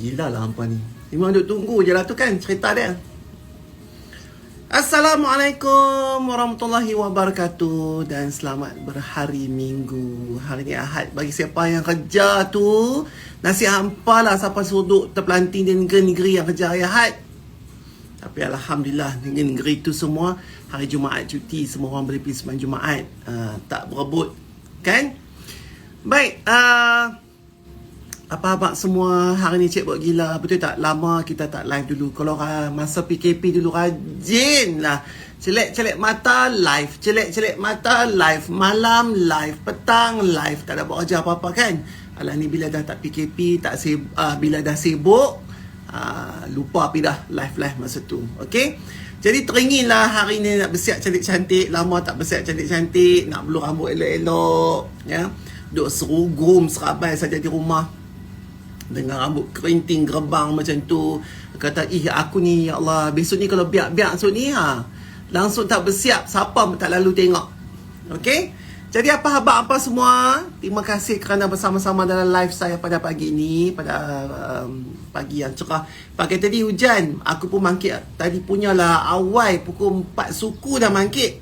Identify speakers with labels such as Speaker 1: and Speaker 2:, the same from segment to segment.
Speaker 1: Gila lah hampa ni. Memang duk tunggu je lah tu kan cerita dia. Assalamualaikum warahmatullahi wabarakatuh. Dan selamat berhari Minggu. Hari ni Ahad. Bagi siapa yang kerja tu, nasihat hampa lah siapa suruh terpelanting di negeri-negeri yang kerja hari Ahad. Tapi Alhamdulillah, negeri-negeri tu semua hari Jumaat cuti. Semua orang boleh pergi sembahyang Jumaat. Tak berebut. Kan? Baik. Apa-apa semua hari ni cik buat gila. Betul tak? Lama kita tak live dulu. Kalau masa PKP dulu rajin lah. Celek-celek mata live. Celek-celek mata live. Malam live. Petang live. Tak ada buat kerja apa-apa kan? Alah ni bila dah tak PKP, bila dah sibuk, lupa pergi dah live-live masa tu. Okay? Jadi teringin lah hari ni nak bersiap cantik-cantik. Lama tak bersiap cantik-cantik. Nak belu rambut elok-elok. Ya? Duk serugum serabai saja di rumah dengan rambut kerinting gerbang macam tu. Kata, aku ni ya Allah, besok ni kalau biak-biak esok ni langsung tak bersiap, siapa pun tak lalu tengok. Okay? Jadi apa khabar apa semua? Terima kasih kerana bersama-sama dalam live saya pada pagi ini, pada pagi yang cerah. Pagi tadi hujan, aku pun mangkit tadi punyalah awal pukul 4 suku dah mangkit.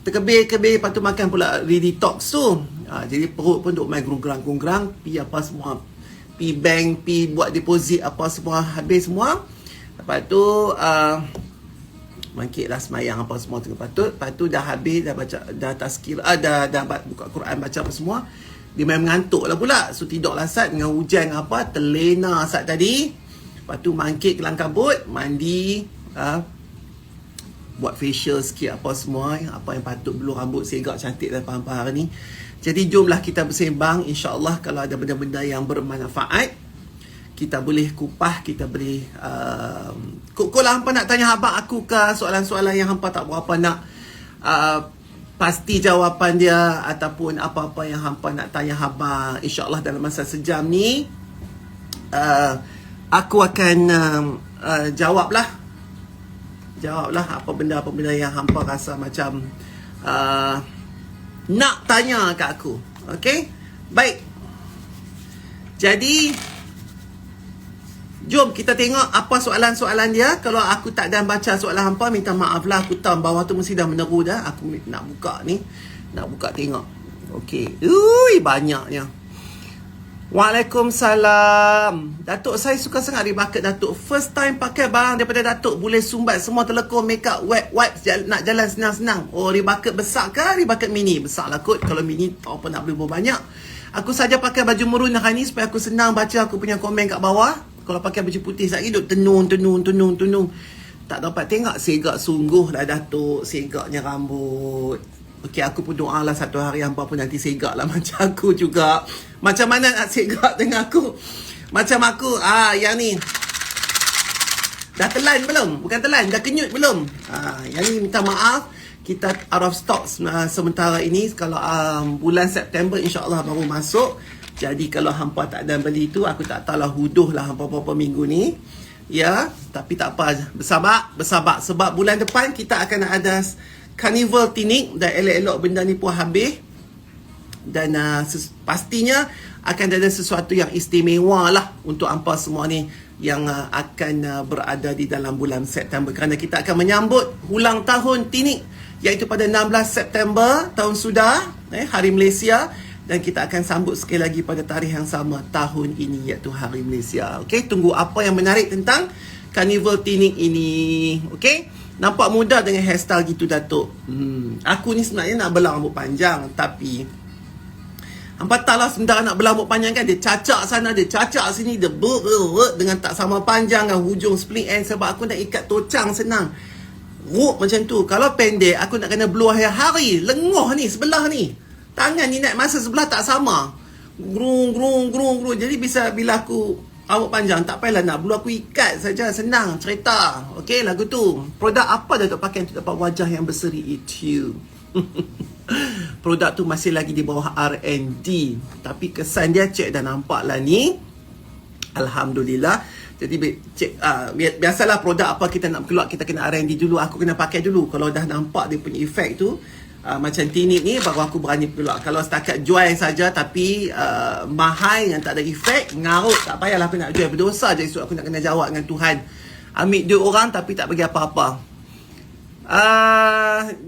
Speaker 1: Terkebir-kebir, lepas tu makan pula detox tu. Jadi perut pun duk main gerung-gerang, pi apa semua, pi bank, pi buat deposit apa semua habis semua. Lepas tu mangkitlah semayang apa semua tu. Lepas tu dah habis, dah baca, dah tazkir, dah buka Quran, baca apa semua. Dia main mengantuk lah pula. So tidur lah sat dengan hujan apa, terlena sat tadi. Lepas tu mangkit kelang kabut, mandi, buat facial sikit apa semua, apa yang patut belu rambut segak cantik dan paham-paham hari ni. Jadi jomlah kita bersembang. InsyaAllah kalau ada benda-benda yang bermanfaat, kita boleh kupah, kita boleh kalau hampa nak tanya abang aku ke soalan-soalan yang hampa tak berapa nak pasti jawapan dia, ataupun apa-apa yang hampa nak tanya abang, InsyaAllah dalam masa sejam ni aku akan jawablah apa benda yang hampa rasa macam nak tanya kat aku. Okay? Baik. Jadi jom kita tengok apa soalan-soalan dia. Kalau aku tak dan baca soalan hampa, minta maaf lah. Aku tahu bawah tu mesti dah meneru dah. Aku nak buka ni, nak buka tengok. Okay. Banyaknya. Waalaikumsalam. Datuk, saya suka sangat rebucket Datuk. First time pakai barang daripada Datuk. Boleh sumbat semua telekor, makeup, wipe, nak jalan senang-senang. Oh, rebucket besar ke? Rebucket mini? Besar lah kot. Kalau mini, tak apa nak beli banyak. Aku saja pakai baju merun hari ni supaya aku senang baca aku punya komen kat bawah. Kalau pakai baju putih lagi, duk tenung. Tak dapat tengok. Segak sungguh lah Datuk. Segaknya rambut. Okey, aku pun doa lah satu hari hampa pun nanti segak lah macam aku juga. Macam mana nak segak dengan aku? Macam aku, yang ni. Dah telan belum? Bukan telan, dah kenyut belum? Yang ni minta maaf. Kita out of stock sementara ini. Kalau bulan September insyaAllah baru masuk. Jadi kalau hampa tak ada beli tu, aku tak tahulah huduh lah hampa beberapa minggu ni. Ya, tapi tak apa. Bersabar. Sebab bulan depan kita akan ada Carnival Tinik dan elok-elok benda ni pun habis. Dan pastinya akan ada sesuatu yang istimewa lah untuk hampa semua ni yang akan berada di dalam bulan September. Kerana kita akan menyambut ulang tahun Tinik, iaitu pada 16 September tahun sudah, Hari Malaysia. Dan kita akan sambut sekali lagi pada tarikh yang sama tahun ini, iaitu Hari Malaysia. Okay, tunggu apa yang menarik tentang Carnival Tinik ini. Okay, nampak muda dengan hairstyle gitu Datuk. Aku ni sebenarnya nak belah rambut panjang, tapi hampa tahu lah sementara nak belah rambut panjang kan, dia cacak sana, dia cacak sini, dia dengan tak sama panjang kan, hujung split end. Sebab aku nak ikat tocang senang. Macam tu. Kalau pendek, aku nak kena blue hari-hari. Lenguh ni, sebelah ni. Tangan ni naik masa sebelah tak sama. Grung. Jadi bila aku rambut panjang, tak payahlah nak blue, aku ikat saja, senang cerita. Okey, lagu tu. Produk apa Datuk pakai untuk dapat wajah yang berseri itu? Produk tu masih lagi di bawah R&D, tapi kesan dia cek dah nampak lah ni. Alhamdulillah. Jadi cek, biasalah produk apa kita nak keluar, kita kena R&D dulu. Aku kena pakai dulu. Kalau dah nampak dia punya efek tu, macam tinit ni baru aku berani keluar. Kalau setakat jual saja tapi mahal yang tak ada efek, ngarut, tak payahlah aku nak jual. Berdosa je esok aku nak kena jawab dengan Tuhan. Ambil duit orang tapi tak bagi apa-apa.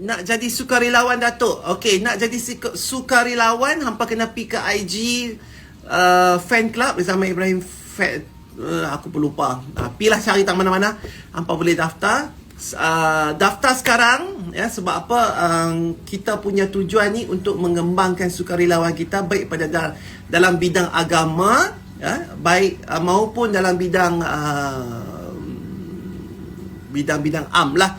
Speaker 1: Nak jadi sukarelawan Datuk. Okey, nak jadi sukarelawan, hampa kena pergi ke IG fan club bersama Ibrahim aku pun lupa. Pilah cari tak mana-mana, hampa boleh daftar. Daftar sekarang ya, sebab apa, kita punya tujuan ni untuk mengembangkan sukarelawan kita baik pada dalam bidang agama ya, baik maupun dalam bidang bidang-bidang am lah.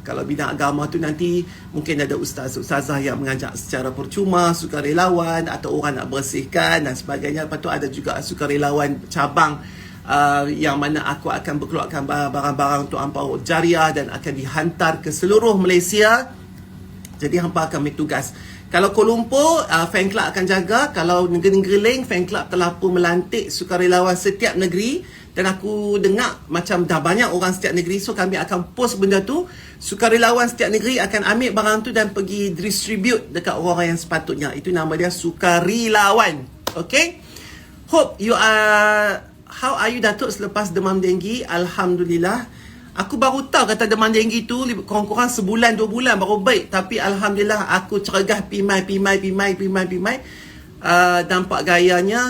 Speaker 1: Kalau bidang agama tu nanti mungkin ada ustaz-ustazah yang mengajar secara percuma, sukarelawan, atau orang nak bersihkan dan sebagainya. Lepas tu ada juga sukarelawan cabang yang mana aku akan berkeluarkan barang-barang untuk hampa jariah dan akan dihantar ke seluruh Malaysia. Jadi hampa akan ambil tugas. Kalau Kuala Lumpur, fan club akan jaga. Kalau negeri-negeri lain, fan club telah pun melantik sukarelawan setiap negeri. Dan aku dengar macam dah banyak orang setiap negeri. So kami akan post benda tu. Sukarelawan setiap negeri akan ambil barang tu dan pergi distribute dekat orang-orang yang sepatutnya. Itu nama dia sukarelawan. Okay? Hope you are... How are you Datuk selepas demam denggi? Alhamdulillah. Aku baru tahu kata demam denggi tu kurang-kurang sebulan 2 bulan baru baik. Tapi Alhamdulillah aku cergah pimai. Nampak gayanya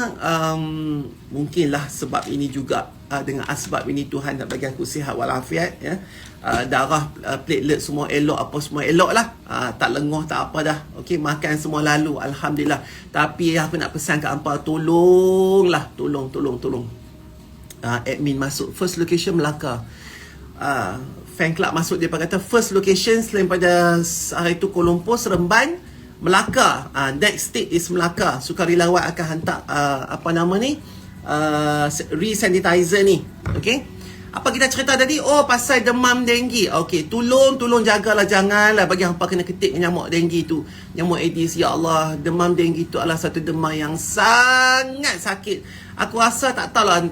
Speaker 1: mungkinlah sebab ini juga, dengan asbab ini Tuhan nak bagi aku sihat walafiat ya. Darah platelet semua elok, apa semua elok lah. Tak lenguh tak apa dah. Okey, makan semua lalu Alhamdulillah. Tapi aku nak pesan kat hampa, tolonglah, tolong admin masuk first location Melaka. Fan club masuk, dia kata first location selain pada hari tu Kuala Lumpur, Seremban, Melaka. Next state is Melaka. Sukarelawan akan hantar apa nama ni, re-sanitizer ni. Okay, apa kita cerita tadi? Oh, pasal demam denggi. Okay, tolong jagalah, janganlah bagi hampa kena ketik nyamuk denggi tu, nyamuk Aedes. Ya Allah, demam denggi tu adalah satu demam yang sangat sakit. Aku rasa tak tahulah,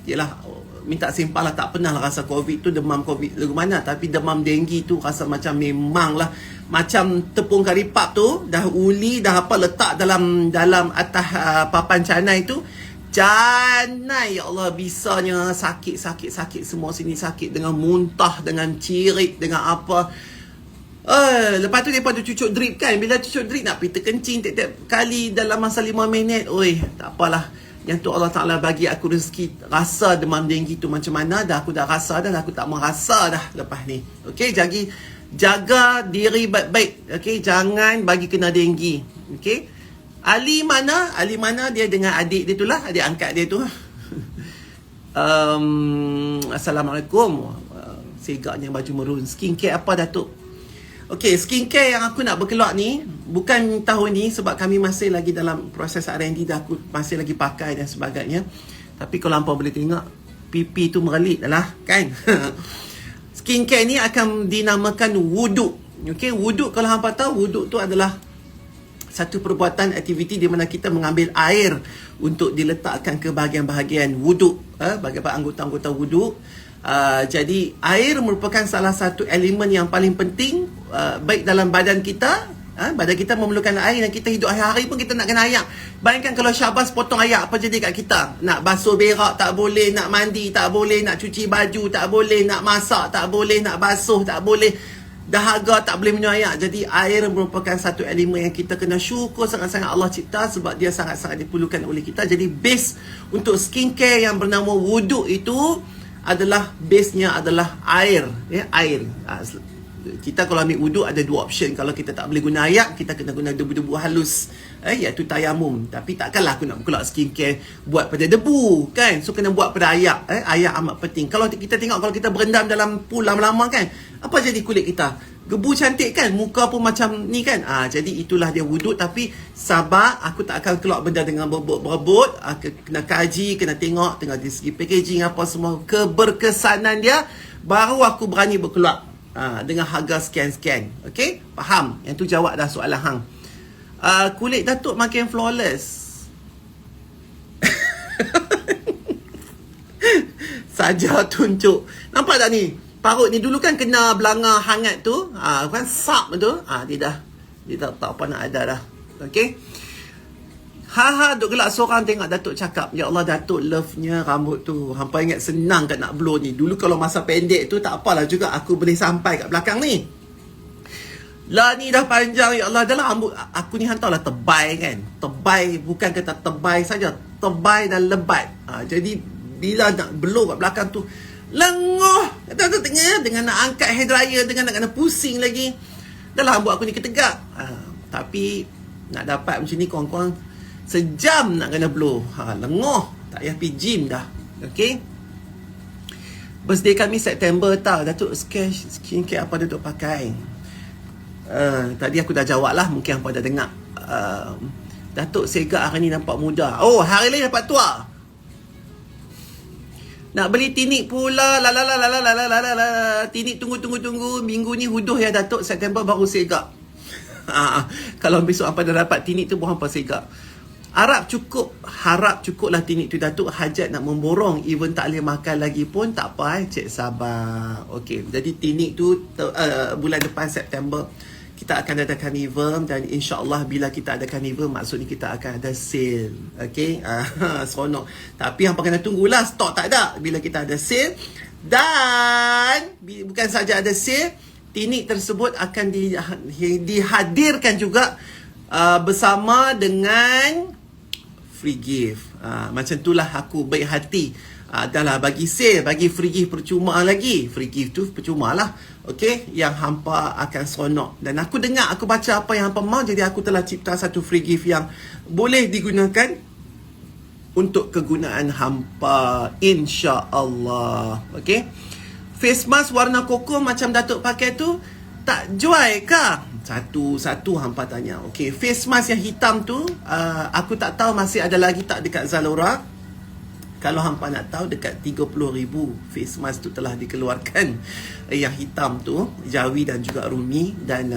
Speaker 1: yelah, minta simpah lah, tak pernah lah rasa COVID tu, demam COVID lagu mana. Tapi demam denggi tu rasa macam memang lah, macam tepung karipap tu dah uli, dah apa, letak dalam atas papan canai tu, canai, ya Allah, bisanya sakit semua sini sakit, dengan muntah, dengan cirit, dengan apa. Lepas tu daripada cucuk drip kan, bila cucuk drip nak pergi terkencing tiap-tiap kali dalam masa 5 minit. Oi, tak apalah. Yang tu Allah Ta'ala bagi aku rezeki rasa demam denggi tu macam mana. Dah aku dah rasa dah, aku tak mau rasa dah lepas ni. Okey, jaga diri baik-baik. Okey, jangan bagi kena denggi. Okey. Ali mana dia dengan adik dia tu lah, adik angkat dia tu. Assalamualaikum. Segaknya baju merun. Skincare apa Datuk? Okey, skincare yang aku nak berkeluar ni bukan tahun ni sebab kami masih lagi dalam proses R&D, dah aku masih lagi pakai dan sebagainya. Tapi kalau hampa boleh tengok, pipi tu merelit dah lah kan. Skincare ni akan dinamakan wuduk. Okey, wuduk, kalau hampa tahu, wuduk tu adalah satu perbuatan aktiviti di mana kita mengambil air untuk diletakkan ke bahagian-bahagian wuduk, bagi anggota-anggota wuduk. Jadi air merupakan salah satu elemen yang paling penting baik dalam badan kita. Badan kita memerlukan air dan kita hidup hari-hari pun kita nak kena air. Bayangkan kalau Syahbaz potong air, apa jadi kat kita? Nak basuh berak tak boleh, nak mandi tak boleh, nak cuci baju tak boleh, nak masak tak boleh, nak basuh tak boleh, dahaga tak boleh minum air. Jadi air merupakan satu elemen yang kita kena syukur sangat-sangat Allah cipta, sebab dia sangat-sangat diperlukan oleh kita. Jadi base untuk skincare yang bernama wuduk itu adalah, base-nya adalah air, ya, air. Kita kalau ambil wuduk ada 2 option. Kalau kita tak boleh guna air, kita kena guna debu-debu halus, iaitu tayamum. Tapi takkanlah aku nak keluar skincare buat pada debu kan. So kena buat pada air. Air amat penting. Kalau kita tengok, kalau kita berendam dalam pool lama-lama kan, apa jadi kulit kita? Gebu cantik kan, muka pun macam ni kan. Jadi itulah dia wuduk. Tapi sabar, aku tak akan keluar benda dengan berebut-berebut. Kena kaji, kena tengok tengah dari segi packaging apa semua, keberkesanan dia, baru aku berani berkeluar dengan harga sekian-sekian. Okey, faham? Yang tu jawab dah soalan hang. Kulit Datuk makin flawless. Saja tunjuk. Nampak tak ni? Parut ni dulu kan kena belanga hangat tu, kan sap tu. Dia dah Dia tak apa nak ada dah. Okay. Duk gelak seorang tengok Datuk cakap, ya Allah, Datuk love-nya rambut tu. Hampa ingat senang kat nak blow ni. Dulu kalau masa pendek tu tak apalah juga, aku boleh sampai kat belakang ni. Lah ni dah panjang, ya Allah. Dalam rambut aku ni hantarlah tebal kan. Tebal, bukan kata tebal saja, tebal dan lebat. Jadi bila nak blow kat belakang tu, lengoh. Kata tengah dengan nak angkat hair dryer, dengan nak kena pusing lagi. Dalam rambut aku ni ketegak. Tapi nak dapat macam ni korang-korang sejam nak kena blow. Lengoh. Tak payah pergi gym dah. Okay. Birthday kami September tau. Datuk skincare apa Datuk pakai? Tadi aku dah jawab lah. Mungkin hampa dah dengar. Datuk Segak hari ni nampak muda. Oh, hari lain dapat tua. Nak beli tinik pula. Tinik tunggu. Minggu ni huduh ya Datuk. September baru Segak. Kalau besok hampa dah dapat tinik tu, buang hampa Segak. Harap cukup lah tinik tu Datuk. Hajat nak memborong, even tak boleh makan lagi pun tak apa cik sabar. Okey, jadi tinik tu bulan depan September kita akan ada carnival, dan insya-Allah bila kita ada carnival maksudnya kita akan ada sale. Okey, seronok. Tapi hampa kena tunggulah, stok tak ada bila kita ada sale. Dan bukan saja ada sale, tinik tersebut akan dihadirkan juga bersama dengan free gift. Macam itulah aku baik hati. Dah lah bagi sale, bagi free gift percuma lagi. Free gift tu percuma lah. Okay, yang hampa akan seronok. Dan aku dengar, aku baca apa yang hampa mahu. Jadi aku telah cipta satu free gift yang boleh digunakan untuk kegunaan hampa, insya-Allah. Okay. Face mask warna koko macam Datuk pakai tu tak jual ke? Satu hampa tanya. Okey, face mask yang hitam tu aku tak tahu masih ada lagi tak dekat Zalora. Kalau hampa nak tahu, dekat 30,000 face mask tu telah dikeluarkan. Yang hitam tu, Jawi dan juga Rumi. Dan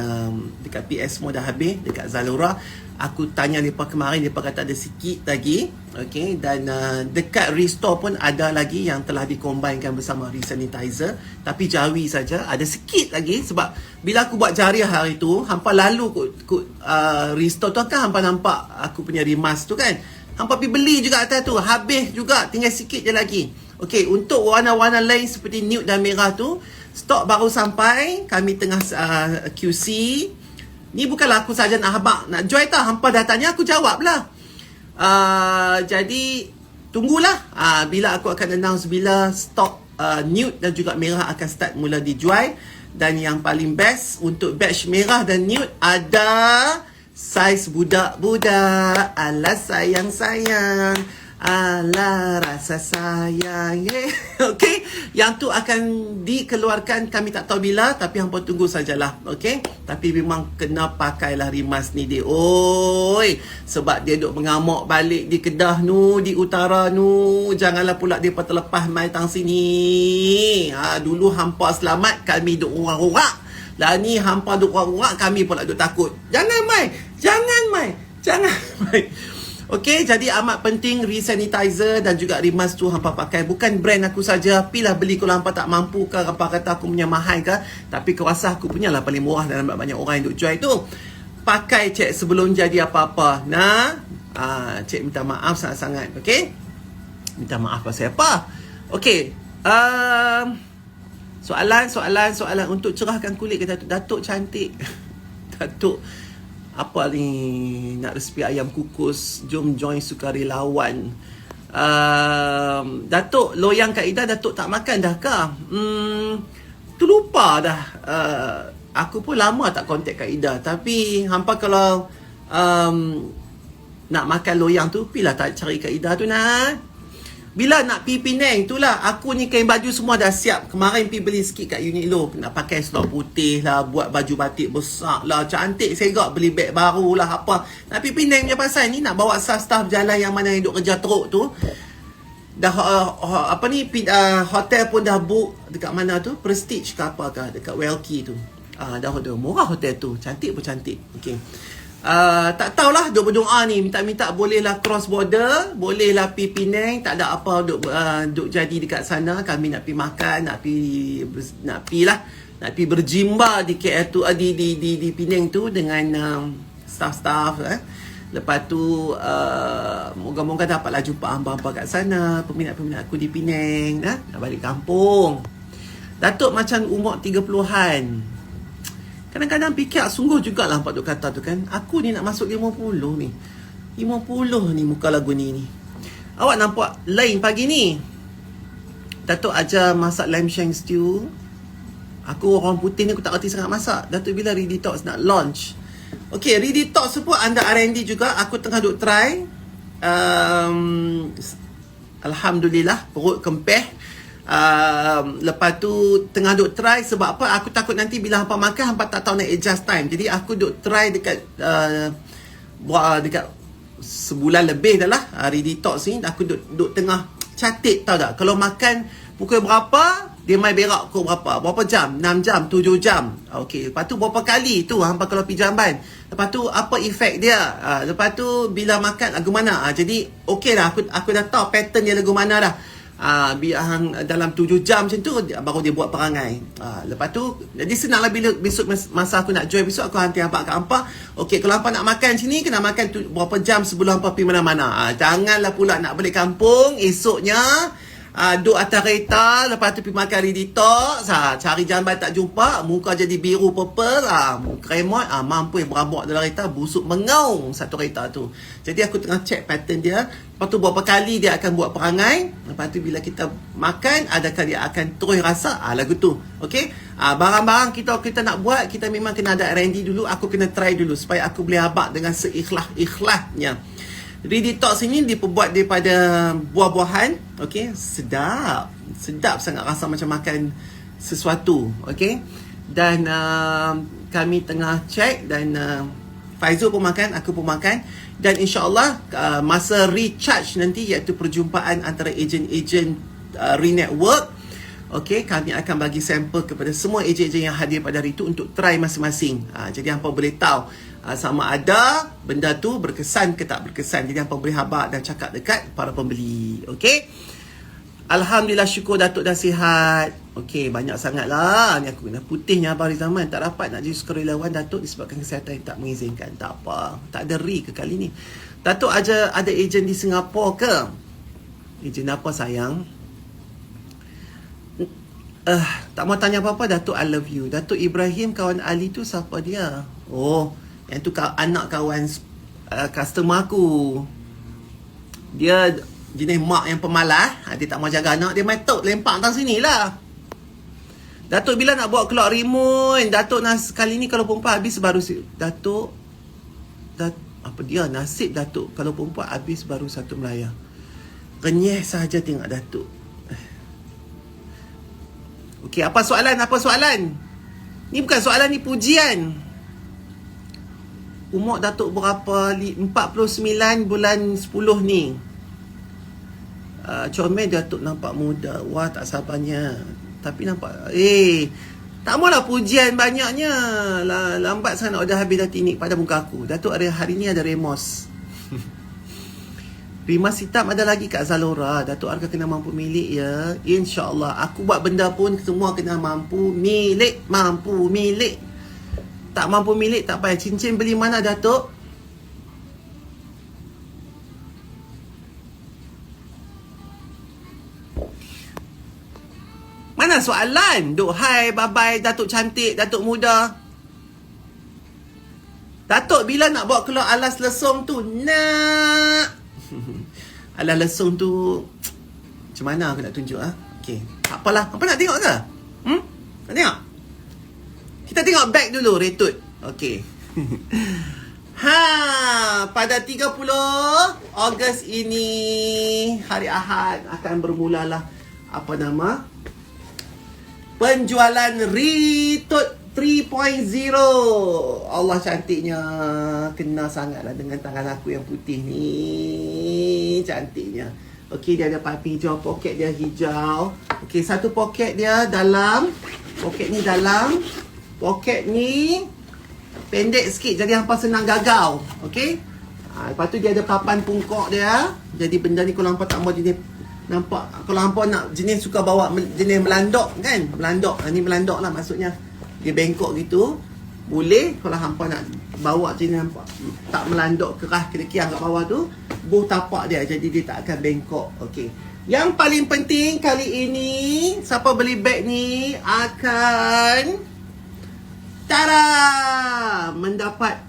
Speaker 1: dekat PS Mo dah habis, dekat Zalora. Aku tanya mereka kemarin, mereka kata ada sikit lagi. Okay, dan dekat Restore pun ada lagi yang telah dikombainkan bersama resanitizer. Tapi Jawi saja ada sikit lagi. Sebab bila aku buat jariah hari tu, hampa lalu kot Restore tu kan, hampa nampak aku punya rimas tu kan. Hampa pergi beli juga atas tu. Habis juga, tinggal sikit je lagi. Okay, untuk warna-warna lain seperti nude dan merah tu, stok baru sampai. Kami tengah QC. Ni bukanlah aku saja nak habak, nak join tau. Hampa dah tanya, aku jawab lah. Jadi tunggulah bila aku akan announce bila stok nude dan juga merah akan start mula dijual. Dan yang paling best untuk batch merah dan nude ada saiz budak-budak. Alah sayang-sayang, alah rasa sayang. Okay, yang tu akan dikeluarkan, kami tak tahu bila, tapi hampa tunggu sajalah. Okay, tapi memang kena pakailah rimas ni dia. Oi, sebab dia duk mengamuk balik di Kedah nu, di utara nu. Janganlah pula dia terlepas mai tang sini. Dulu hampa selamat, kami duk urak-urak. Lah ni hampa duk urak-urak, kami pula duk takut. Jangan mai. Okey, jadi amat penting resanitizer dan juga rimas tu hampa pakai. Bukan brand aku saja. Pilah beli kalau hampa tak mampu ke, hampa kata aku punya mahal ke. Tapi kau rasa aku punya lah paling murah dalam banyak orang yang duk jual tu. Pakai cik sebelum jadi apa-apa. Nah, cik minta maaf sangat-sangat. Okey? Minta maaf pasal apa? Okey. Soalan untuk cerahkan kulit kata Datuk cantik. Datuk apa ni, nak resipi ayam kukus, jom join sukarelawan. Datuk loyang Kak Ida, Datuk tak makan dah ke? Terlupa dah. Aku pun lama tak kontak Kak Ida. Tapi hampa kalau nak makan loyang tu, pilah tak cari Kak Ida tu nak. Bila nak pergi Penang tu lah, aku ni kain baju semua dah siap. Kemarin pergi beli sikit kat Uniqlo. Nak pakai selop putih lah, buat baju batik besar lah, cantik segak, beli beg baru lah apa. Nak pergi Penang punya pasal ni, nak bawa staff-staff jalan yang mana yang duk kerja teruk tu. Dah hotel pun dah book dekat mana tu, Prestige ke apa ke, dekat Welky tu. Dah murah hotel tu, cantik pun cantik. Okey. Tak tahulah, duk berdoa ni, minta-minta bolehlah cross border, bolehlah pergi Penang, tak ada apa duk jadi dekat sana. Kami nak pergi makan, nak pergi lah nak pergi berjimba di KL tu, di Penang tu dengan staff-staff. Lepas tu moga-moga dapatlah jumpa hamba-hamba kat sana, peminat-peminat aku di Penang, nak balik kampung. Datuk macam umur 30-an. Kadang-kadang fikir sungguh jugalah Pak Duk kata tu kan. Aku ni nak masuk 50 ni. 50 ni muka lagu ni. Awak nampak lain pagi ni. Datuk ajar masak lamb shank stew. Aku orang putih ni aku tak reti sangat masak. Datuk bila Ready Talks nak launch. Okay, Ready Talks tu pun under R&D juga. Aku tengah duk try. Alhamdulillah, perut kempeh. Lepas tu tengah duk try. Sebab apa? Aku takut nanti bila hampa makan, hampa tak tahu nak adjust time. Jadi aku duk try dekat dekat sebulan lebih dah lah. Ready Talks ni aku duk tengah catat, tahu tak? Kalau makan pukul berapa, dia mai berak pukul berapa jam, 6 jam, 7 jam. Okey, lepas tu berapa kali tu hampa kalau pergi jamban. Lepas tu apa efek dia, lepas tu bila makan lagu mana. Jadi okey dah, aku dah tahu pattern dia lagu mana dah. Biar dalam 7 jam macam tu baru dia buat perangai. Lepas tu jadi senanglah bila besok masa aku nak join besok, aku hantar hampa kat hampa. Okey, kalau hampa nak makan sini kena makan berapa jam sebelum hampa pergi mana-mana. Janganlah pula nak balik kampung esoknya duduk atas kereta, lepas tu pergi makan Ready Talks, cari jamban tak jumpa, muka jadi biru purple, kremot, mampu berabak dalam kereta, busuk mengaung satu kereta tu. Jadi aku tengah check pattern dia. Lepas tu berapa kali dia akan buat perangai. Lepas tu bila kita makan, adakah dia akan terus rasa lagu tu. Okay, barang-barang kita nak buat, kita memang kena ada R&D dulu. Aku kena try dulu supaya aku boleh abak dengan seikhlas-ikhlasnya. Ready Talks ini diperbuat daripada buah-buahan. Okay, sedap sangat, rasa macam makan sesuatu. Okay, dan kami tengah check. Dan Faizul pun makan, aku pun makan. Dan insyaAllah masa recharge nanti, iaitu perjumpaan antara ejen-ejen Renetwork, okay, kami akan bagi sampel kepada semua ejen-ejen yang hadir pada hari itu untuk try masing-masing. Jadi hampa boleh tahu sama ada benda tu berkesan ke tak berkesan. Jadi hampa boleh habaq dan cakap dekat para pembeli. Okay, Alhamdulillah, syukur Datuk dah sihat. Okay, banyak sangat lah. Ni aku kena putihnya Abang Rizaman. Tak dapat nak jadi sukarelawan Datuk disebabkan kesihatan yang tak mengizinkan. Tak apa, tak ada ke kali ni. Datuk ada ejen di Singapura ke? Ejen apa sayang? Tak mau tanya apa-apa. Datuk, I love you. Datuk Ibrahim kawan Ali tu siapa dia? Oh, yang tu anak kawan customer aku. Dia jenis mak yang pemalas. Dia tak mau jaga anak, dia main tok lempak datang sini lah. Datuk bila nak buat keluar rimun? Datuk kali ni kalau perempuan habis baru Datuk apa dia nasib Datuk kalau perempuan habis baru satu melayar. Renyeh sahaja tengok Datuk. Okey, apa soalan? Ni bukan soalan, ni pujian. Umur Datuk berapa? 49 bulan 10 ni. Comel Datuk nampak muda. Wah, tak sabarnya. Tapi nampak tak maulah pujian banyaknya. Lambat sangat dah habis dah tinik pada muka aku. Datuk hari ni ada Remos. Rimas hitam ada lagi kat Zalora. Datuk harga kena mampu milik ya. InsyaAllah. Aku buat benda pun semua kena mampu milik. Tak mampu milik tak payah. Cincin beli mana Datuk? Mana soalan? Duk hai, bye-bye, Datuk cantik, Datuk muda. Datuk bila nak bawa keluar alas lesung tu? Nak. Alas lesung tu macam mana aku nak tunjuk Okey. Tak apalah. Apa nak tengok ke? Nak tengok? Kita tengok back dulu, retut. Okey. Pada 30 Ogos ini, hari Ahad, akan bermulalah apa nama? Penjualan Retut 3.0. Allah cantiknya. Kena sangatlah dengan tangan aku yang putih ni. Cantiknya. Okey, dia ada pipe hijau. Poket dia hijau. Okey, satu poket dia dalam. Poket ni dalam. Poket ni pendek sikit, jadi hampa senang gagau. Okey. Lepas tu dia ada papan pungkok dia. Jadi benda ni kalau hampa tak mau jenis, nampak, kalau hampa nak jenis suka bawa jenis melandok kan, melandok, ni melandok lah maksudnya. dia bengkok gitu. Boleh kalau hampa nak bawa macam ni, nampak tak melandok kerah kira-kira kat bawah tu, buh tapak dia, jadi dia tak akan bengkok. Okey. Yang paling penting kali ini, siapa beli beg ni akan tada mendapat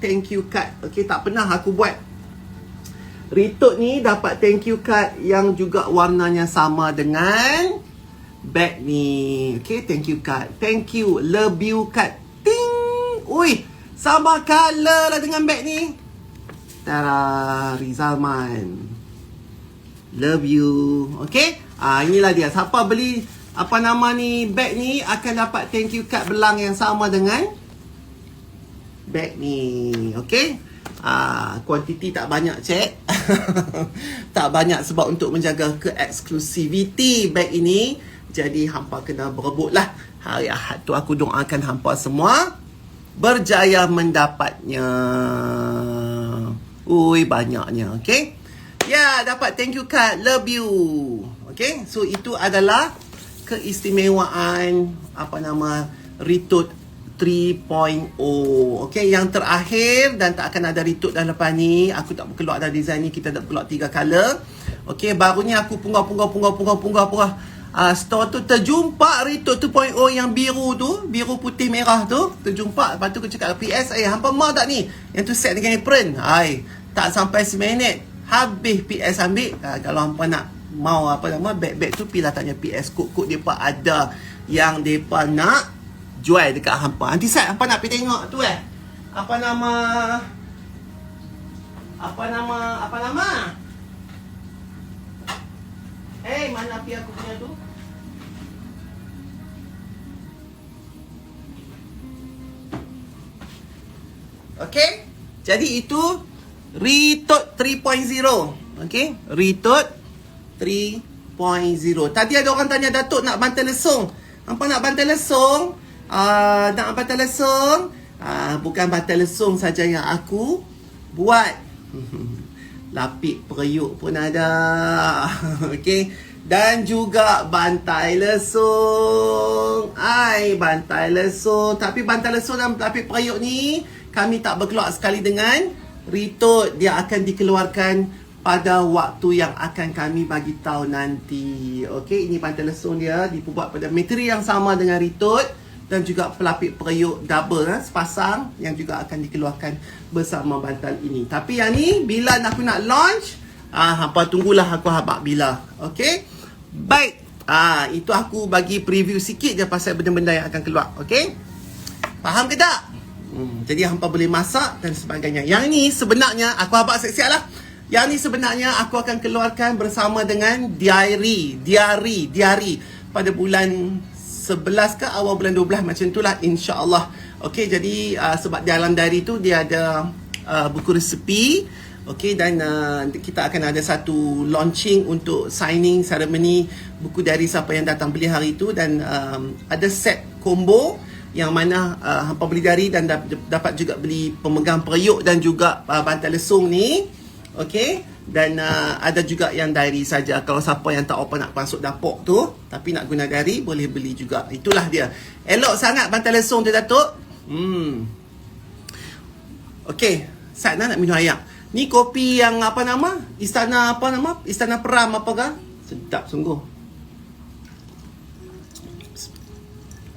Speaker 1: thank you card. Okey, tak pernah aku buat. Ritot ni dapat thank you card yang juga warnanya sama dengan beg ni. Okey, thank you card. Thank you, love you card. Ting! Ui, sama color lah dengan beg ni. Tada, Rizalman. Love you. Okay, inilah dia. Siapa beli apa nama ni, beg ni akan dapat thank you card belang yang sama dengan beg ni. Okay, kuantiti tak banyak, cek. Tak banyak sebab untuk menjaga keeksklusiviti beg ini. Jadi hampa kena berebut lah. Hari Ahad tu aku doakan hampa semua berjaya mendapatnya. Ui, banyaknya. Okay, ya, dapat thank you card, love you. Okay, so itu adalah keistimewaan apa nama Ritot 3.0. Okay, yang terakhir dan tak akan ada Ritot dah lepas ni. Aku tak keluar dah design ni, kita dah keluar 3 color. Okay, barunya aku punggah. Store tu terjumpa Ritot 2.0 yang biru tu, biru putih merah tu, terjumpa. Lepas tu aku cakap PS, hampa mau tak ni? Yang tu set dengan apron. Tak sampai seminit habis PS ambil. Kalau hampa nak mau apa nama beg-beg tu, pilah tanya PS. Kod-kod depa ada yang depa nak jual dekat hampa. Nanti set hampa nak pergi tengok tu Apa nama? Mana api aku punya tu? Okay, jadi itu Ritot 3.0. Okay, Ritot 3.0. Tadi ada orang tanya Datuk nak bantal lesung. Hampa nak bantal lesung? Bukan bantal lesung saja yang aku buat. Lapik periuk pun ada. Okay, dan juga bantai lesung. Bantai lesung. Tapi bantai lesung dan lapik periuk ni kami tak berkeluar sekali dengan Ritot. Dia akan dikeluarkan pada waktu yang akan kami bagi tahu nanti. Okey, ini bantal lesung dia dibuat pada material yang sama dengan Ritot dan juga pelapik periuk double sepasang yang juga akan dikeluarkan bersama bantal ini. Tapi yang ni bila aku nak launch, hampa tunggulah aku habaq bila. Okey. Baik. Itu aku bagi preview sikit je pasal benda-benda yang akan keluar. Okey. Faham ke tak? Jadi hampa boleh masak dan sebagainya. Yang ni sebenarnya aku habaq siap-siap lah. Yang ni sebenarnya aku akan keluarkan bersama dengan diary pada bulan 11 ke awal bulan 12 macam itulah, insya-Allah. Okey, jadi sebab dalam diary tu dia ada buku resepi. Okey, dan kita akan ada satu launching untuk signing ceremony buku diary siapa yang datang beli hari tu, dan ada set combo yang mana hampa beli diary dan dapat juga beli pemegang periuk dan juga bantal lesung ni. Okey, dan ada juga yang diary saja. Kalau siapa yang tak apa nak masuk dapur tu tapi nak guna diary, boleh beli juga. Itulah dia. Elok sangat bantal lesung tu, Datuk. Okey, Sat nak minum air. Ni kopi yang apa nama? Istana Peram apa ke? Sedap sungguh.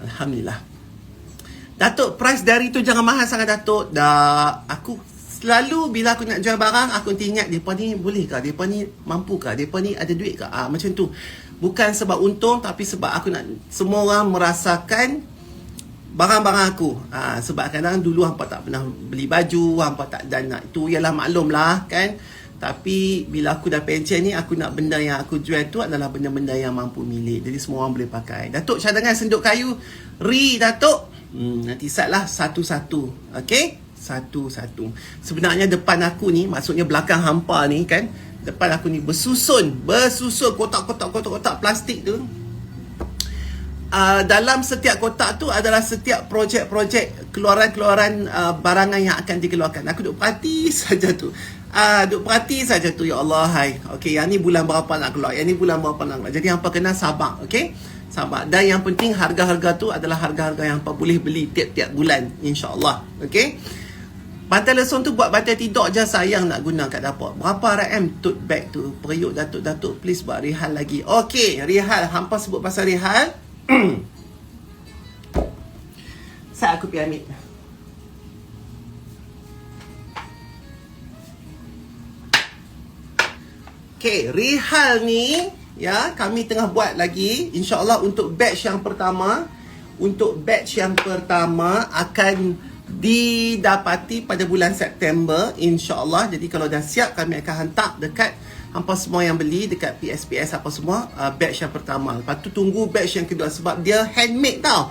Speaker 1: Alhamdulillah. Datuk, price dari tu jangan mahal sangat, Datuk. Dah, aku selalu bila aku nak jual barang, aku ingat depa ni boleh ke? Depa ni mampu ke? Depa ni ada duit ke? Macam tu. Bukan sebab untung, tapi sebab aku nak semua orang merasakan barang-barang aku. Sebab kadang dulu hampa tak pernah beli baju, hampa tak, dan nak itu ialah maklum lah kan. Tapi bila aku dah pencen ni, aku nak benda yang aku jual tu adalah benda-benda yang mampu milik. Jadi semua orang boleh pakai. Datuk, cadangan senduk kayu Datuk. Nanti set lah satu-satu. Okay, satu-satu. Sebenarnya depan aku ni, maksudnya belakang hampa ni kan, depan aku ni bersusun kotak-kotak plastik tu. Dalam setiap kotak tu adalah setiap projek-projek keluaran-keluaran barangan yang akan dikeluarkan. Aku duk perhati saja tu. Ya Allah, hai. Okey, yang ni bulan berapa nak keluar, yang ni bulan berapa nak keluar. Jadi hampa kena sabar, okey? Sabar. Dan yang penting harga-harga tu adalah harga-harga yang apa boleh beli tiap-tiap bulan, insya-Allah. Okey. Bantal lesung tu buat bantal tidur je, sayang nak guna kat dapur. Berapa RM tote bag tu? Periuk Datuk please buat Rihal lagi. Okey, Rihal, hampa sebut pasal Rihal. Saya aku pergi ambil. Okey, Rihal ni ya, kami tengah buat lagi, insya-Allah untuk batch yang pertama. Untuk batch yang pertama akan didapati pada bulan September, insya-Allah. Jadi kalau dah siap, kami akan hantar dekat hampa semua yang beli dekat PSPS apa semua, batch yang pertama. Lepas tu tunggu batch yang kedua sebab dia handmade tau.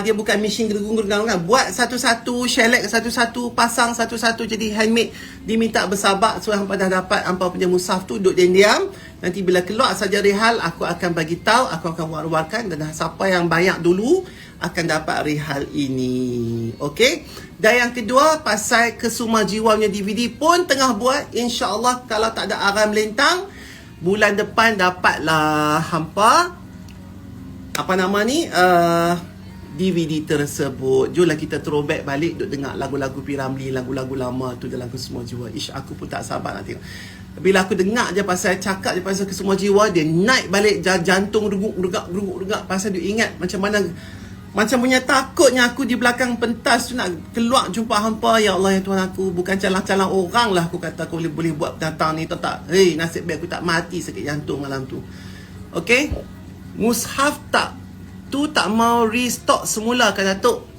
Speaker 1: Dia bukan mesin gerung-gerung kan. Buat satu-satu, shellac satu-satu, pasang satu-satu, jadi handmade. Diminta bersabar. So hampa dah dapat hampa punya mushaf tu, duduk diam-diam. Nanti bila keluar saja Rihal, aku akan bagi tahu, aku akan war-warkan, dan siapa yang banyak dulu akan dapat Rihal ini. Okey. Dan yang kedua, pasal Kesuma Jiwa punya DVD pun tengah buat. InsyaAllah kalau tak ada aram lintang, bulan depan dapatlah hampa apa nama ni, DVD tersebut. Jomlah kita throwback balik, duk dengar lagu-lagu P.Ramlee, lagu-lagu lama tu dalam Kesuma Jiwa. Ish, aku pun tak sabar nak tengok. Bila aku dengar je pasal, cakap je pasal Kesuma Jiwa, dia naik balik jantung reguk-regak pasal dia ingat macam mana, macam punya takutnya aku di belakang pentas tu nak keluar jumpa hampa. Ya Allah ya Tuhan, aku bukan calang-calang orang lah, aku kata aku boleh buat datang ni, tahu tak? Hei, nasib baik aku tak mati sakit jantung malam tu. Okey, mushaf tak mau restock semula kan Datuk?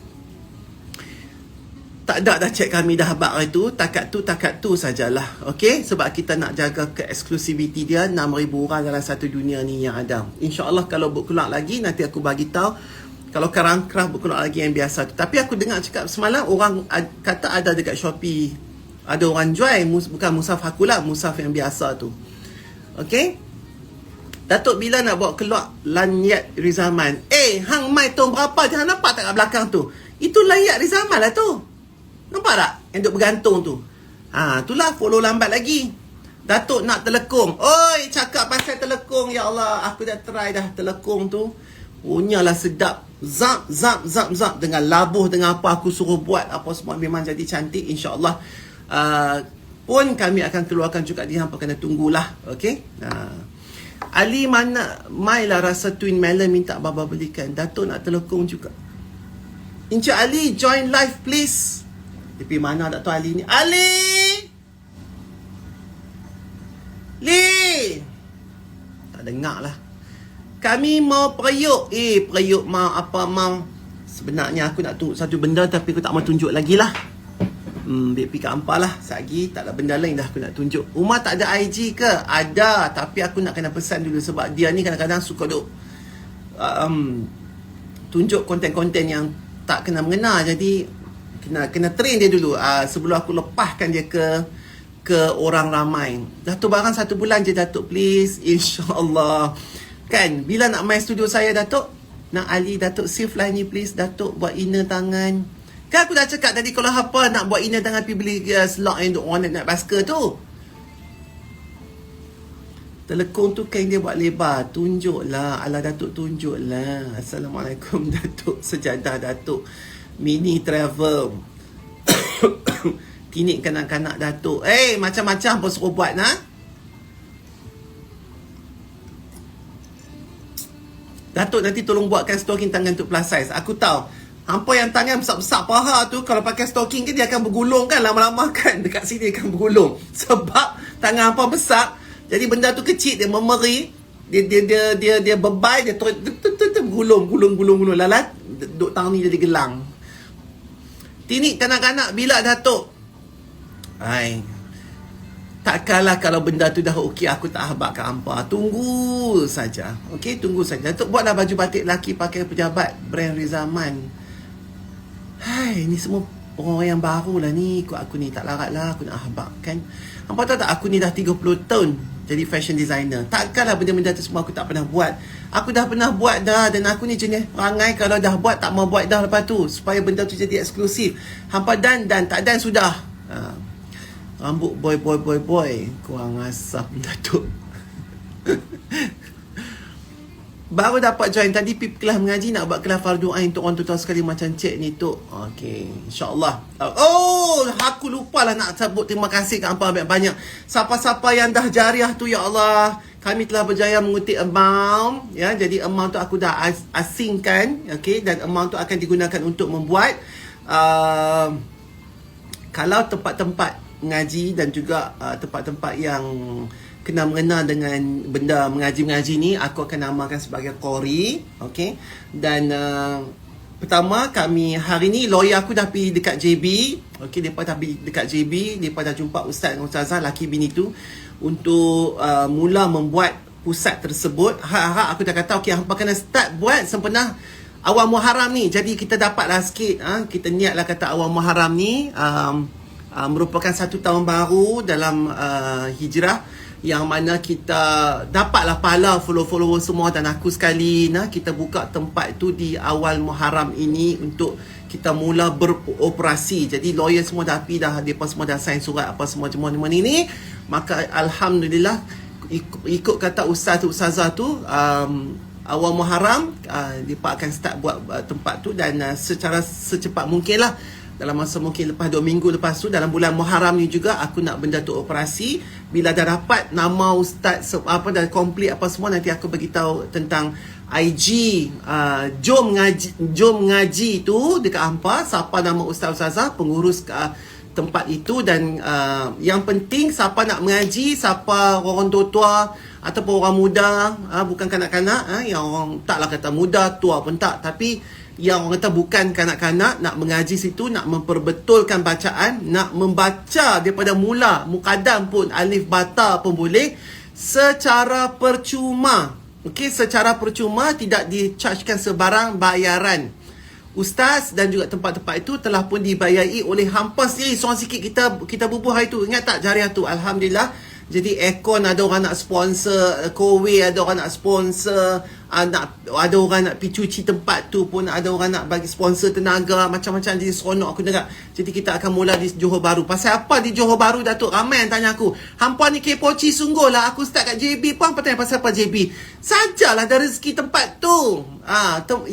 Speaker 1: Tak ada dah, cek kami dah habaq itu. Takat tu sajalah. Okey, sebab kita nak jaga keeksklusiviti dia. 6,000 orang dalam satu dunia ni yang ada. InsyaAllah kalau berkeluar lagi, nanti aku bagi tahu. Kalau Karangkraf berkeluar lagi yang biasa tu. Tapi aku dengar cakap semalam, orang kata ada dekat Shopee, ada orang jual, bukan mushaf aku lah, mushaf yang biasa tu. Okey, Datuk bila nak bawa keluar Lanyat Rizaman? Hang mai tahun berapa? Jangan nampak tak kat belakang tu? Itu Lanyat Rizaman lah tu. Nampak tak? Yang duk bergantung tu. Itulah follow lambat lagi. Datuk nak telekung. Oi, cakap pasal telekung. Ya Allah, aku dah try dah telekung tu. Punyalah sedap. Zap. Dengan labuh, dengan apa aku suruh buat. Apa semua memang jadi cantik. InsyaAllah. Pun kami akan keluarkan juga. Dia hampa kena tunggulah. Okay. Ali mana? Mailah rasa Twin Melon minta Baba belikan. Datuk nak telekung juga. Encik Ali, join live please. Tapi mana Datuk Ali ni? Ali! Li! Tak dengar lah. Kami mau periuk. Periuk mau apa mau? Sebenarnya aku nak tunjuk satu benda, tapi aku tak mau tunjuk lagi lah. Baik kat hampa lah. Sagi tak ada benda lain dah aku nak tunjuk. Umar tak ada IG ke? Ada. Tapi aku nak kena pesan dulu sebab dia ni kadang-kadang suka duk tunjuk konten-konten yang tak kena mengena. Jadi kena train dia dulu sebelum aku lepaskan dia ke orang ramai. Datuk barang 1 bulan je Datuk please, insyaAllah. Kan bila nak main studio saya Datuk, nak Ali Datuk save line ni please. Datuk buat inner tangan. Kan aku dah cakap tadi, kalau apa nak buat inner tangan, pergi beli slot yang duk orang nak basker tu. Telekung tu kain dia buat lebar. Tunjuklah. Alah Datuk, tunjuklah. Assalamualaikum Datuk. Sejadah Datuk. Mini travel. Tinik kanak-kanak Datuk. Macam-macam pun suruh buat nah. Datuk nanti tolong buatkan stocking tangan untuk plus size. Aku tahu hampa yang tangan besar-besar paha tu, kalau pakai stocking kan dia akan bergulung kan, lama-lama kan dekat sini akan bergulung. Sebab tangan hampa besar, jadi benda tu kecil, dia memeri, dia bebai, dia bergulung. Lalat duk tangan ni jadi gelang. Tinik kanak-kanak bila Datuk? Takkanlah kalau benda tu dah okey aku tak habaq kat hampa. Tunggu saja. Okey, tunggu saja. Datuk buatlah baju batik lelaki pakai pejabat brand Rizaman. Ni semua orang yang baru lah ni. Ikut aku ni tak larat lah aku nak habaq kan. Hampa tahu tak aku ni dah 30 tahun jadi fashion designer. Takkanlah benda-benda tu semua aku tak pernah buat. Aku dah pernah buat dah. Dan aku ni jenis perangai kalau dah buat tak mau buat dah lepas tu, supaya benda tu jadi eksklusif. Hampa dan tak dan sudah. Rambut boy. Kurang asap Datuk. Baru dapat join tadi pergi kelas mengaji, nak buat kelas fardu ain untuk orang tuan sekali macam cik ni tu. Okey, insya-Allah. Oh, aku lupa lah nak sebut terima kasih kat hangpa banyak-banyak. Siapa-siapa yang dah jariah tu, ya Allah, kami telah berjaya mengutip amount, ya. Jadi amount tu aku dah asingkan, okey, dan amount tu akan digunakan untuk membuat kalau tempat-tempat mengaji dan juga tempat-tempat yang kena mengena dengan benda mengaji-mengaji ni, aku akan namakan sebagai Qori. Okay. Dan pertama, kami hari ni lawyer aku dah pergi dekat JB. Okay, mereka dah pergi dekat JB, mereka dah jumpa ustaz dan ustazah laki bini tu untuk mula membuat pusat tersebut. Harap aku dah kata okay, hampa kena start buat sempena awal Muharram ni. Jadi kita dapatlah sikit, kita niatlah kata awal Muharram ni merupakan satu tahun baru dalam hijrah, yang mana kita dapatlah pahala follow-follower semua dan aku sekali. Kita buka tempat tu di awal Muharram ini untuk kita mula beroperasi. Jadi lawyer semua dah pergi dah, mereka semua dah sign surat apa semua ni. Maka Alhamdulillah, ikut kata ustazah tu, awal Muharram mereka akan start buat tempat tu, dan secara secepat mungkin lah, dalam masa mungkin lepas 2 minggu lepas tu, dalam bulan Muharram ni juga aku nak benda tu operasi. Bila dah dapat nama ustaz dah komplit apa semua, nanti aku beritahu tentang IG jom ngaji tu dekat hampa, siapa nama ustaz-ustazah pengurus tempat itu. Dan yang penting, siapa nak mengaji, siapa orang tua-tua ataupun orang muda, bukan kanak-kanak, yang orang taklah kata muda, tua pun tak, tapi yang orang kata bukan kanak-kanak, nak mengaji situ, nak memperbetulkan bacaan, nak membaca daripada mula muqaddam pun, alif bata pun boleh, secara percuma. Okey, secara percuma, tidak di-chargekan sebarang bayaran. Ustaz dan juga tempat-tempat itu telah pun dibayari oleh hampa sendiri. Seorang sikit kita bubuh hari tu. Ingat tak jariah tu? Alhamdulillah. Jadi aircon ada orang nak sponsor, Kowe ada orang nak sponsor, ada orang nak pergi cuci tempat tu pun, ada orang nak bagi sponsor tenaga, macam-macam. Jadi seronok aku dengar. Jadi kita akan mula di Johor Bahru. Pasal apa di Johor Bahru, Datuk? Ramai yang tanya aku, hampa ni kepoci sungguh lah. Aku start kat JB pun hampa tanya pasal apa JB. Sajalah dari rezeki tempat tu.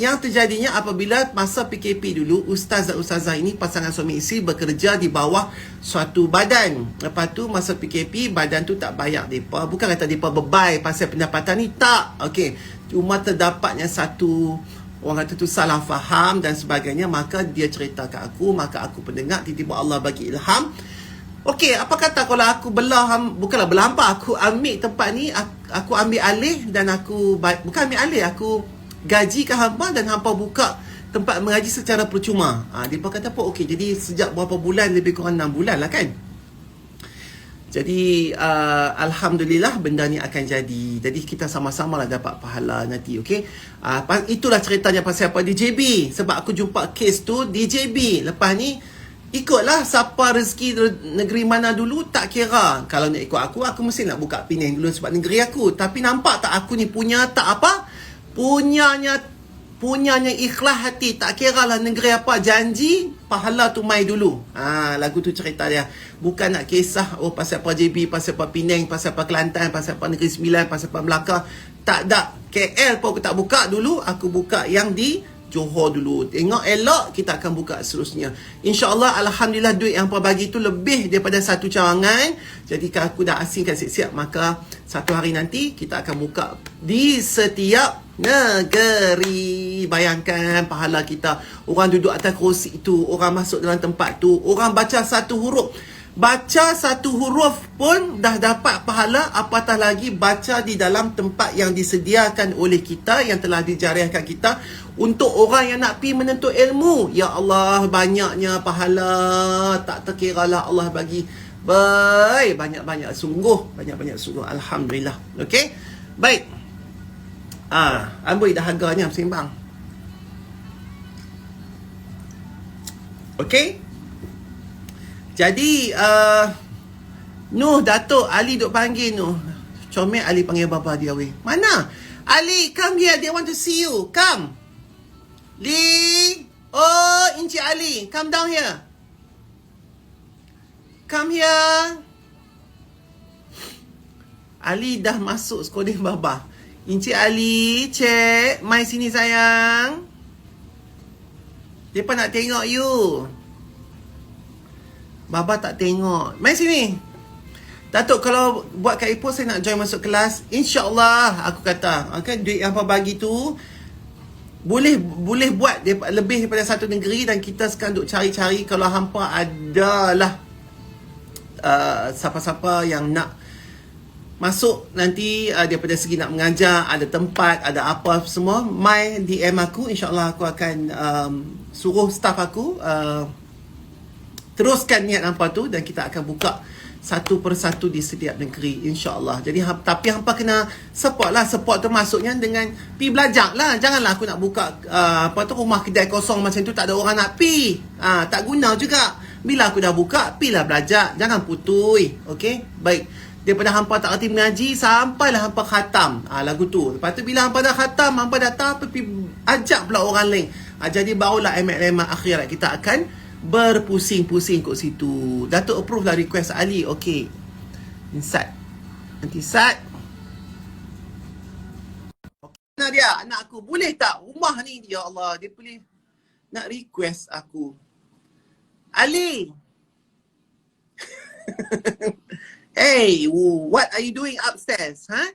Speaker 1: Yang terjadinya apabila masa PKP dulu, ustaz dan ustazah ini, pasangan suami isteri, bekerja di bawah suatu badan. Lepas tu masa PKP, badan tu tak bayar mereka. Bukan kata mereka bebai pasal pendapatan ni, tak. Okey, cuma terdapatnya satu, orang kata tu salah faham dan sebagainya. Maka dia cerita kat aku, maka aku pendengar, tiba-tiba Allah bagi ilham. Okey, apa kata kalau aku bukanlah belah hampa, aku ambil tempat ni, aku ambil alih, dan aku bukan ambil alih, aku gajikan hampa dan hampa buka tempat mengaji secara percuma. Dia kata apa? Okey, jadi sejak berapa bulan, lebih kurang 6 bulan lah kan. Jadi Alhamdulillah benda ni akan jadi. Jadi kita sama-sama lah dapat pahala nanti. Okay, itulah ceritanya pasal apa di JB. Sebab aku jumpa kes tu di JB. Lepas ni ikutlah siapa rezeki negeri mana dulu, tak kira. Kalau nak ikut aku mesti nak buka Penang dulu sebab negeri aku. Tapi nampak tak aku ni punya tak apa, punyanya ikhlas hati. Tak kira lah negeri apa, janji pahala tu mai dulu. Lagu tu cerita dia. Bukan nak kisah pasal apa JB, pasal apa Penang, pasal apa Kelantan, pasal apa Negeri Sembilan, pasal apa Melaka. Tak ada. KL pun aku tak buka dulu, aku buka yang di Johor dulu. Tengok elok, kita akan buka seterusnya. InsyaAllah, Alhamdulillah, duit yang apa bagi tu lebih daripada satu cawangan. Jadi kalau aku dah asingkan siap-siap, maka satu hari nanti kita akan buka di setiap negeri. Bayangkan pahala kita. Orang duduk atas kerusi itu, orang masuk dalam tempat tu, orang baca satu huruf. Baca satu huruf pun dah dapat pahala, apatah lagi baca di dalam tempat yang disediakan oleh kita, yang telah dijariahkan kita untuk orang yang nak pergi menuntut ilmu. Ya Allah, banyaknya pahala, tak terkira lah Allah bagi. Baik, banyak-banyak sungguh, banyak-banyak sungguh. Alhamdulillah. Okey, baik. Amboi dah harganya seimbang. Okey. Jadi Nuh, Datuk Ali duk panggil Nuh. Comel Ali panggil bapa dia weh. Mana? Ali, come here, they want to see you. Come. Lee. Oh, Encik Ali, come down here. Come here. Ali dah masuk sekolah baba. Encik Ali, cek. Mai sini sayang. Depa nak tengok you. Baba tak tengok. Mai sini. Datuk, kalau buat kat Ipoh saya nak join masuk kelas. InsyaAllah aku kata. Okay, duit yang Abang bagi tu boleh buat lebih daripada satu negeri, dan kita sekarang duk cari-cari kalau hampa adalah siapa-siapa yang nak masuk nanti daripada segi nak mengajar, ada tempat, ada apa semua, my DM aku, insyaAllah aku akan suruh staff aku teruskan niat hampa tu, dan kita akan buka satu persatu di setiap negeri, insyaAllah. Jadi tapi hampa kena support lah. Support tu maksudnya dengan pi belajar lah. Janganlah aku nak buka rumah kedai kosong macam tu, tak ada orang nak pi. Tak guna juga. Bila aku dah buka, pi lah belajar. Jangan putui. Okay, baik. Daripada hampa tak reti mengaji, sampailah hampa khatam lagu tu. Lepas tu bila hampa dah khatam, hampa datang pergi ajak pula orang lain. Jadi barulah emat-emat akhirat kita akan berpusing-pusing kat situ. Datuk approve lah request Ali. Okay, Insat. Nanti Sat. Mana dia anak aku? Boleh tak rumah ni? Ya Allah, dia boleh nak request aku. Ali. Hey, what are you doing upstairs? Huh?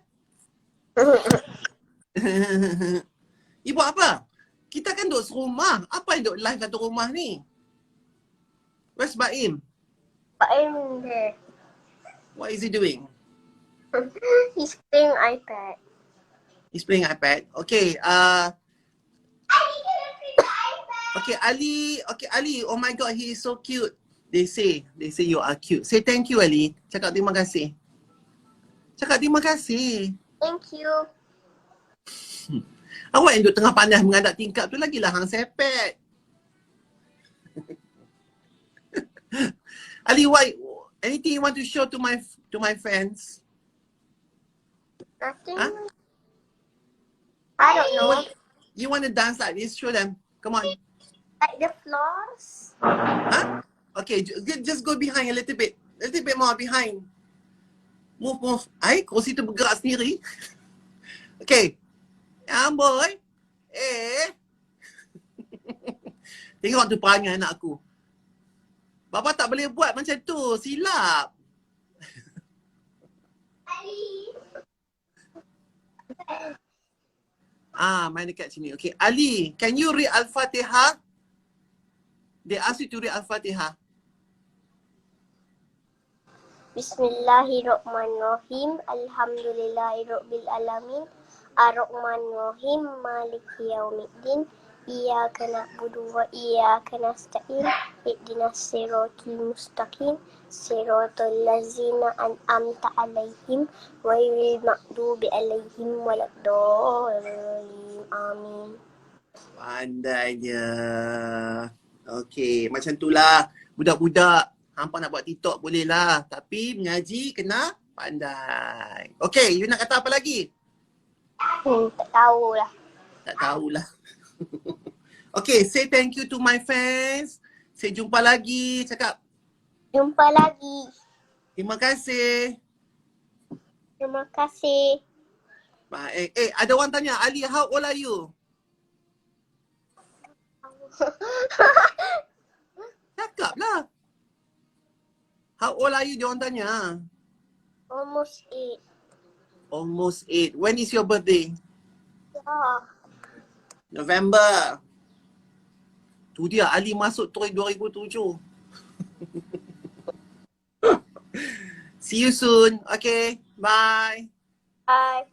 Speaker 1: Ibu apa? Kita kan duduk serumah. Apa yang duduk live satu rumah ni? Where's Baim?
Speaker 2: Baim there.
Speaker 1: What is he doing?
Speaker 2: He's playing iPad.
Speaker 1: He's playing iPad. Okay, okay, Ali. Okay, Ali. Oh my God, he is so cute. They say you are cute. Say thank you, Ali. Cakap terima kasih. Cakap terima kasih.
Speaker 2: Thank you.
Speaker 1: Awak yang duduk tengah panas mengadap tingkap tu lagilah hang sepet. Ali, why? Anything you want to show to my friends?
Speaker 2: Nothing.
Speaker 1: Huh?
Speaker 2: I don't know.
Speaker 1: You want to dance like this? Show them. Come on.
Speaker 2: Like the floors.
Speaker 1: Huh? Okay, just go behind a little bit. A little bit more behind. Move. Ay, kursi tu bergerak sendiri. Okay. Boy. Tengok tu perangai anak aku. Bapa tak boleh buat macam tu. Silap. Main dekat sini. Okay, Ali, can you read Al-Fatihah? They ask you to read Al-Fatihah.
Speaker 2: Bismillahirrahmanirrahim. Alhamdulillahirabbil alamin. Ar-Rahmanir-Rahim. Maliki yaumiddin. Iyyaka na'budu wa iyyaka nasta'in. Ihdinas siratal mustaqim. Siratal ladzina an'amta 'alaihim ghairil maghdubi alaihim waladdallin. Amin.
Speaker 1: Pandainya. Okey, macam itulah. Budak-budak, hampa nak buat TikTok boleh lah. Tapi mengaji kena pandai. Okey, you nak kata apa lagi?
Speaker 2: Tak tahulah.
Speaker 1: Tak tahulah. Okey, say thank you to my fans. Say jumpa lagi. Cakap.
Speaker 2: Jumpa lagi.
Speaker 1: Terima kasih.
Speaker 2: Terima kasih.
Speaker 1: Baik. Ada orang tanya, Ali, how old are you? Cakap lah. How old are you? Dia orang tanya.
Speaker 2: Almost 8.
Speaker 1: Almost 8. When is your birthday?
Speaker 2: Yeah.
Speaker 1: November. Tu dia, Ali masuk Troy 2007. See you soon. Okay, bye.
Speaker 2: Bye.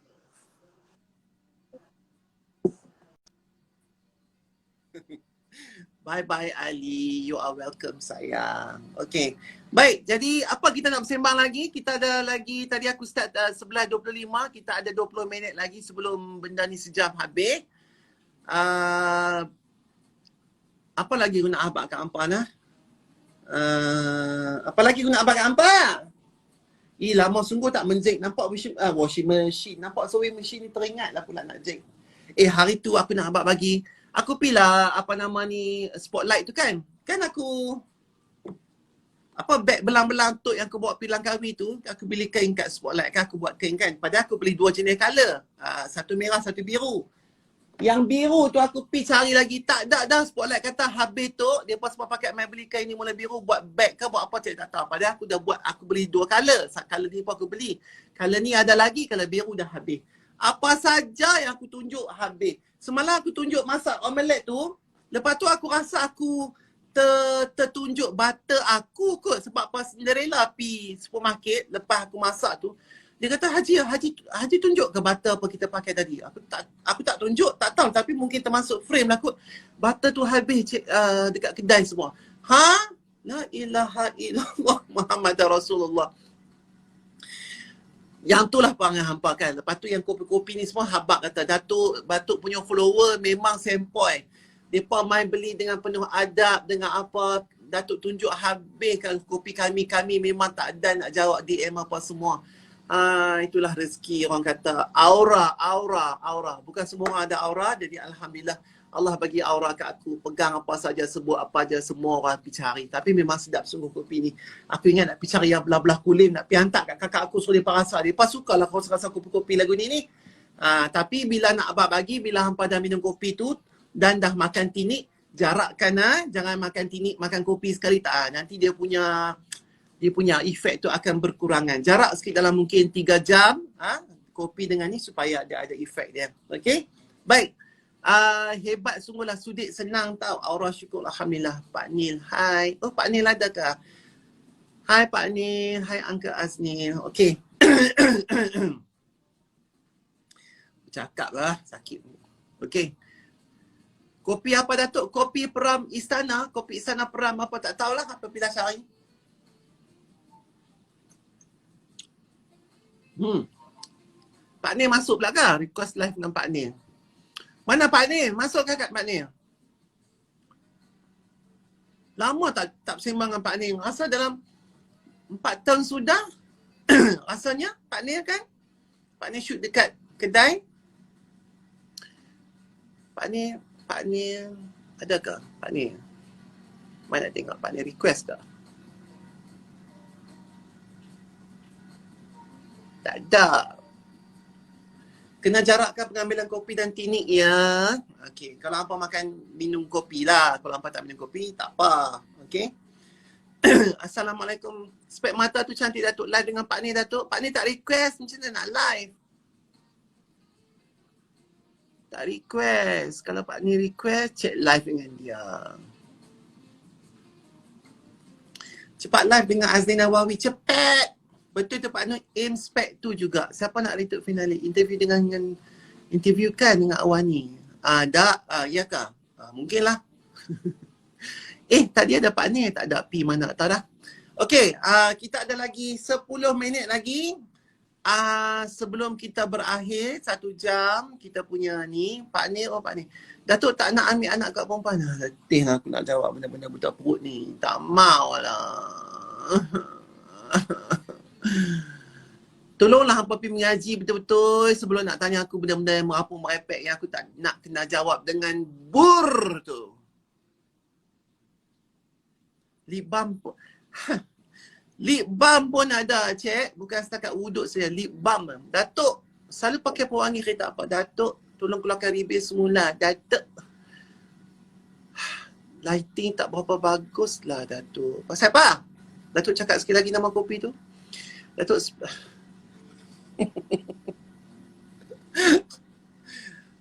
Speaker 1: Bye-bye Ali, you are welcome sayang. Okay, baik, jadi apa kita nak bersembang lagi? Kita ada lagi, tadi aku start 11.25, kita ada 20 minit lagi sebelum benda ni sejam habis. Apa lagi aku nak abang kat hampa nah? Apa lagi aku nak abang kat hampa? Lama sungguh tak menjek, nampak washing machine, nampak sewing machine ni teringat lah pula nak jek. Hari tu aku nak abang bagi, aku pilih apa nama ni spotlight tu kan. Kan aku apa beg belang-belang tu yang aku bawa pergi Langkawi tu, aku beli kain kat Spotlight kan, aku buat kain kan. Padahal aku beli 2 jenis colour. Satu merah, satu biru. Yang biru tu aku pergi cari lagi. Tak ada dah. Spotlight kata habis tu. Dia pas semua pakai main beli kain ni mula biru. Buat beg ke buat apa tak tahu. Padahal aku dah buat. Aku beli 2 colour. Colour ni pun aku beli. Colour ni ada lagi. Colour biru dah habis. Apa saja yang aku tunjuk habis. Semalam aku tunjuk masak omelette tu. Lepas tu aku rasa aku tertunjuk butter aku kot. Sebab pas Cinderella pergi supermarket. Lepas aku masak tu. Dia kata, Haji tunjuk ke butter apa kita pakai tadi? Aku tak tunjuk, tak tahu. Tapi mungkin termasuk frame lah kot. Butter tu habis dekat kedai semua. Ha? La ilaha illallah Muhammad Rasulullah. Yang tu lah perangai hampa kan. Lepas tu yang kopi-kopi ni semua habak kata, Datuk punya follower memang sempoi. Mereka main beli dengan penuh adab, dengan apa. Datuk tunjuk habiskan kopi kami memang tak ada nak jawab DM apa semua. Itulah rezeki orang kata. Aura. Bukan semua orang ada aura. Jadi Alhamdulillah Allah bagi aura kat aku. Pegang apa saja, sebut apa saja, semua orang pergi cari. Tapi memang sedap sungguh kopi ni. Aku ingat nak pergi cari yang belah-belah kulim. Nak pergi hantar kat kakak aku suruh dia rasa. Dia pas sukalah kau rasa kopi-kopi lagu ni. Tapi bila nak abang bagi, bila hampa dah minum kopi tu dan dah makan tinik, jarakkan jangan makan tinik, makan kopi sekali tak. Nanti dia punya efek tu akan berkurangan. Jarak sikit dalam mungkin 3 jam kopi dengan ni supaya dia ada efek dia. Okey? Baik. Hebat sungguhlah Sudik, senang tau. Aura syukur Alhamdulillah. Pak Nil, hai. Oh, Pak Nil ada ke? Hai Pak Nil, hai Uncle Aznil. Okey. Cakap lah, sakit. Okey. Kopi apa Datuk? Kopi Peram Istana. Kopi Istana Peram apa tak tahulah apa pilih cari. Pak Nil masuk pula ke? Request live dengan Pak Nil. Mana Pak Nil? Masuk ke kat Pak Nil? Lama tak bersembang dengan Pak Nil. Rasa dalam 4 tahun sudah. Rasanya Pak Nil kan? Pak Nil shoot dekat kedai. Pak Nil ada ke? Pak Nil. Mana tengok Pak Nil request ke? Tak ada. Kena jarakkan pengambilan kopi dan tinik ya. Okey, kalau hampa minum kopi lah. Kalau hampa tak minum kopi, tak apa. Okey. Assalamualaikum. Spek mata tu cantik Datuk. Live dengan Pak Nil Datuk. Pak Nil tak request. Macam mana nak live? Tak request. Kalau Pak Nil request, check live dengan dia. Cepat live dengan Aznil Nawawi. Cepat. Betul tu Pak Nur, aim spec tu juga. Siapa nak Datuk finale? Interview kan dengan Awani. Ya kah? Mungkinlah. Tadi ada Pak Nur, tak ada P mana tak dah. Okey, kita ada lagi 10 minit lagi. Sebelum kita berakhir 1 jam, kita punya ni, Pak Nur, Pak Nur. Datuk tak nak ambil anak kat perempuan. Letih lah aku nak jawab benda-benda budak perut ni. Tak maulah. Tolonglah hampa pergi mengaji betul-betul sebelum nak tanya aku benda-benda yang merepek yang aku tak nak kena jawab dengan bur tu. Lip balm pun. Lip balm pun ada, cik. Bukan setakat wuduk saja, lip balm. Datuk, selalu pakai pewangi kereta apa? Datuk, tolong keluarkan ribis semula. Datuk. Lighting tak berapa bagus lah, Datuk. Pasal apa? Datuk cakap sekali lagi nama kopi tu. Datuk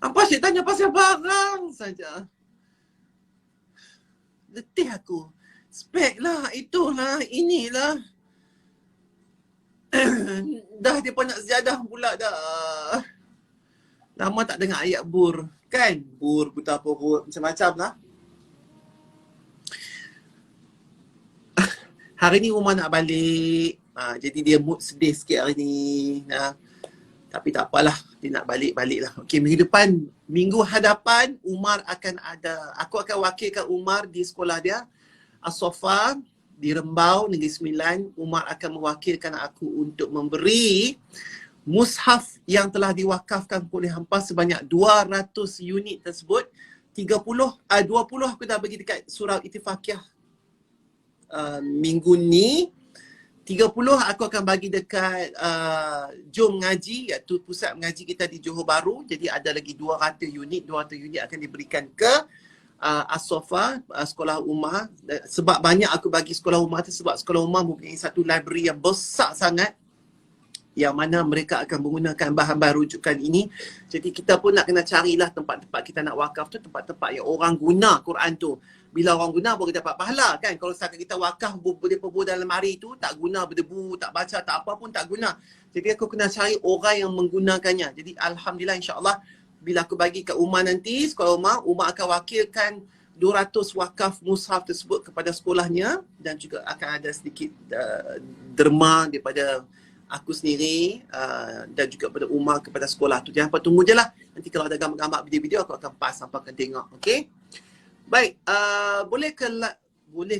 Speaker 1: apa asyik tanya pasal barang saja. Letih aku. Spek lah, itulah, inilah. Dah dia pun nak sejadah pula dah. Lama tak dengar ayat bur. Kan? Bur, buta perut, macam-macam lah. Hari ni Umar nak balik. Jadi dia mood sedih sikit hari ni. Tapi tak apalah. Dia nak balik lah. Okey, minggu hadapan Umar akan ada. Aku akan wakilkan Umar di sekolah dia. As-Sofa di Rembau, Negeri Sembilan. Umar akan mewakilkan aku untuk memberi mushaf yang telah diwakafkan oleh hampa sebanyak 200 unit tersebut. 20 aku dah bagi dekat surau Ittifaqiyah minggu ni. 30 aku akan bagi dekat Jom Ngaji, iaitu pusat mengaji kita di Johor Bahru. Jadi ada lagi 200 unit akan diberikan ke As-Sofa, sekolah Umar. Sebab banyak aku bagi sekolah Umar tu sebab sekolah Umar mempunyai satu library yang besar sangat, yang mana mereka akan menggunakan bahan-bahan rujukan ini. Jadi kita pun nak kena carilah tempat-tempat kita nak wakaf tu, tempat-tempat yang orang guna Quran tu. Bila orang guna boleh dapat pahala kan. Kalau setakat kita wakaf boleh pebur dalam hari tu, tak guna, berdebu, tak baca, tak apa pun tak guna. Jadi aku kena cari orang yang menggunakannya. Jadi Alhamdulillah, insyaAllah bila aku bagi kat Umar nanti, sekolah Umar akan wakilkan 200 wakaf mushaf tersebut kepada sekolahnya, dan juga akan ada sedikit derma daripada aku sendiri dan juga pada Umar kepada sekolah tu. Jangan apa, tunggu je lah. Nanti kalau ada gambar-gambar video-video aku akan pass sampai akan tengok. Okay? Baik, boleh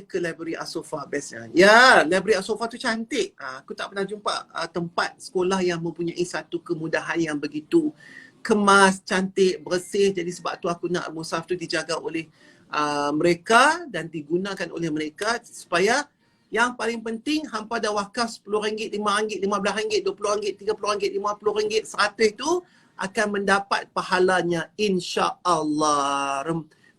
Speaker 1: ke library As-Sofa bestnya? Ya, library As-Sofa tu cantik. Aku tak pernah jumpa tempat sekolah yang mempunyai satu kemudahan yang begitu kemas, cantik, bersih. Jadi sebab tu aku nak mushaf tu dijaga oleh mereka dan digunakan oleh mereka, supaya yang paling penting hampa dah wakaf RM10, RM5, RM15, RM20, RM30, RM50, RM100 tu akan mendapat pahalanya, insya-Allah.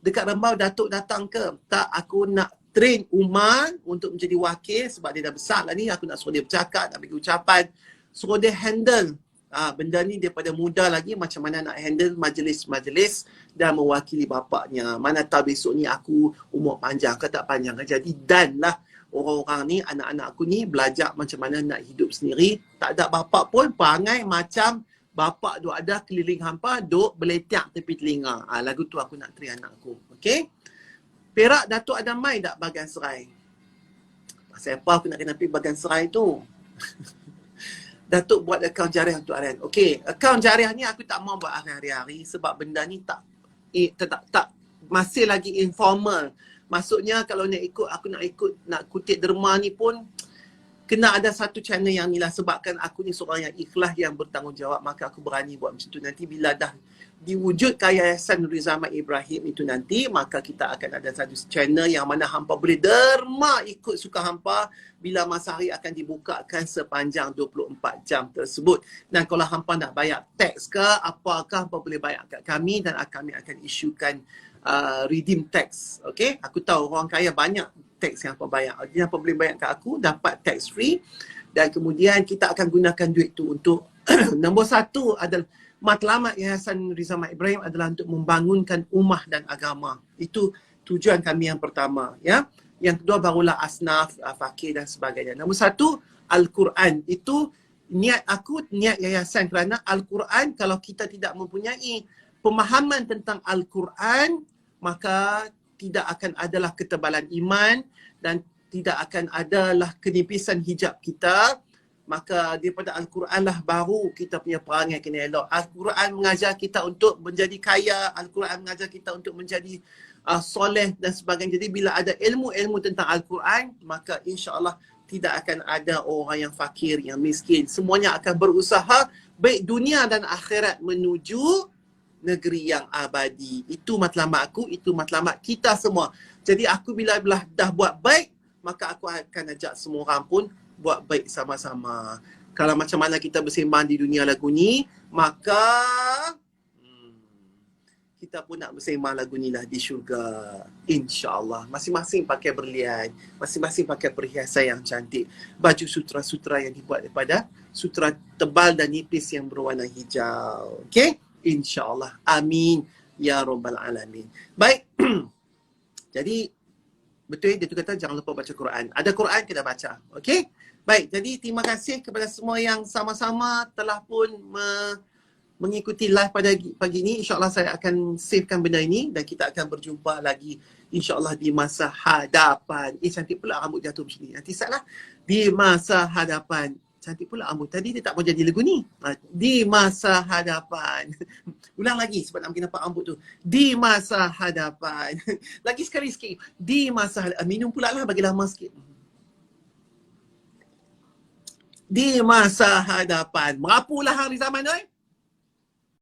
Speaker 1: Dekat Rembau Datuk datang ke? Tak, aku nak train Umar untuk menjadi wakil sebab dia dah besar lah ni. Aku nak suruh dia bercakap, nak bagi ucapan, suruh dia handle benda ni daripada muda lagi, macam mana nak handle majlis-majlis dan mewakili bapaknya. Mana tahu besok ni aku umur panjang ke tak panjang ke. Jadi dan lah orang-orang ni, anak-anak aku ni belajar macam mana nak hidup sendiri. Tak ada bapak pun perangai macam bapak duk ada keliling hampa, duk beletiak tepi telinga. Lagu tu aku nak train anak aku. Okay? Perak, Datuk ada mai tak Bagan Serai? Pasal apa aku nak kena pergi Bagan Serai tu? Datuk buat akaun jariah untuk harian. Okay, akaun jariah ni aku tak mau buat hari-hari sebab benda ni tak masih lagi informal. Maksudnya kalau nak ikut, aku nak kutip derma ni pun kena ada satu channel yang ni lah. Sebabkan aku ni seorang yang ikhlas, yang bertanggungjawab, maka aku berani buat macam tu. Nanti bila dah diwujudkan Yayasan Nuri Zaman Ibrahim itu nanti, maka kita akan ada satu channel yang mana hampa boleh derma ikut suka hampa bila masa hari akan dibukakan sepanjang 24 jam tersebut. Dan kalau hampa nak bayar tax ke apakah, hampa boleh bayar kat kami dan kami akan isukan redeem tax. Okay, aku tahu orang kaya banyak tax yang hampa bayar. Jadi hampa boleh bayar kat aku, dapat tax free, dan kemudian kita akan gunakan duit tu untuk nombor satu adalah matlamat Yayasan Nuri Zaman Ibrahim adalah untuk membangunkan ummah dan agama. Itu tujuan kami yang pertama, ya. Yang kedua barulah asnaf, fakir dan sebagainya. Nombor satu, Al-Quran. Itu niat aku, niat yayasan, kerana Al-Quran kalau kita tidak mempunyai pemahaman tentang Al-Quran, maka tidak akan adalah ketebalan iman dan tidak akan adalah kenipisan hijab kita. Maka daripada Al-Quran lah baru kita punya perangai kena elok. Al-Quran mengajar kita untuk menjadi kaya, Al-Quran mengajar kita untuk menjadi soleh dan sebagainya. Jadi bila ada ilmu-ilmu tentang Al-Quran, maka insya-Allah tidak akan ada orang yang fakir, yang miskin. Semuanya akan berusaha baik dunia dan akhirat menuju negeri yang abadi. Itu matlamat aku, itu matlamat kita semua. Jadi aku bila dah buat baik, maka aku akan ajak semua orang pun buat baik sama-sama. Kalau macam mana kita bersembang di dunia lagu ni, maka kita pun nak bersembang lagu ni lah di syurga, insya-Allah. Masing-masing pakai berlian, masing-masing pakai perhiasan yang cantik, baju sutra-sutra yang dibuat daripada sutra tebal dan nipis yang berwarna hijau. Okey, insya-Allah. Amin ya rabbal alamin. Baik. Jadi betul dia tu kata jangan lupa baca Quran. Ada Quran kena baca. Okey? Baik, jadi terima kasih kepada semua yang sama-sama telah pun mengikuti live pada pagi ini. InsyaAllah saya akan savekan benda ini dan kita akan berjumpa lagi insyaAllah di masa hadapan. Cantik pula rambut jatuh macam ni. Nanti salah. Di masa hadapan. Cantik pula rambut. Tadi dia tak mau jadi lagu ni. Di masa hadapan. Ulang lagi sebab nak makin nampak rambut tu. Di masa hadapan. Lagi sekali sikit. Di masa hadapan. Minum pula lah, bagi lama sikit. Di masa hadapan. Merapulah hari zaman oi.